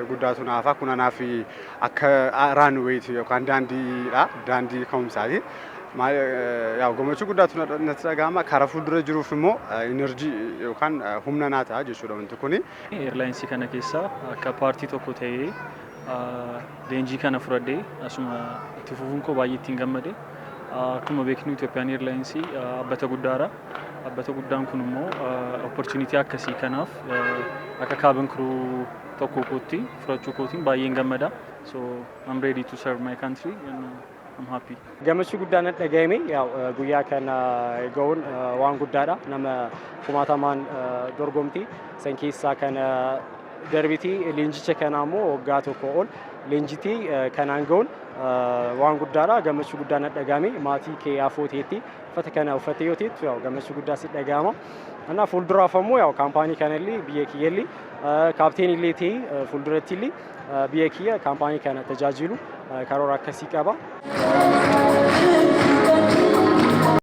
Guddaatu naafa kun anaaf akka raanweeti yookaan daandiidha. Daandii ka'umsaati. Yaa gammachuu guddaatu natti dhagahama. Karaa fuuldura jiruuf immoo enerjii yookaan humna naa ta'a jechuudha wanti kuni. Eerlaayinsii kana keessa akka paartii tokko ta'ee leenjii kana fudhadhee asuma itti fufuun koo baay'ee ittiin gammade. Akkuma beeknu Itoophiyaan Eerlaayinsii dhaabbata guddaadha. Dhaabbata guddaan kun immoo opportunity akkasii kanaaf akka cabin crew tokko kootti fudhachuu kootiin baay'een gammada. So I'm ready to serve my country and I'm happy. Gammachuu guddaan natti dhagahame guyyaa kana ga'uun waan guddaadha. Nama kumaatamaan dorgomti. San keessaa kana darbitii leenjicha kana immoo waggaa tokko ol leenjitii kanaan ga'uun waan guddaadha. Gammachuu guddaan natti dhagahame. Maatii kee afooteetti uffata kana uffatee yoo ta'e gammachuu guddaa sitti dhagahama. Ana fuulduraaf immoo kaampaanii kanallee biyya kiyyallee kaapteenii illee ta'ee fuulduratti illee biyya kiyya kaampaanii kana tajaajilu karoora akkasii qaba.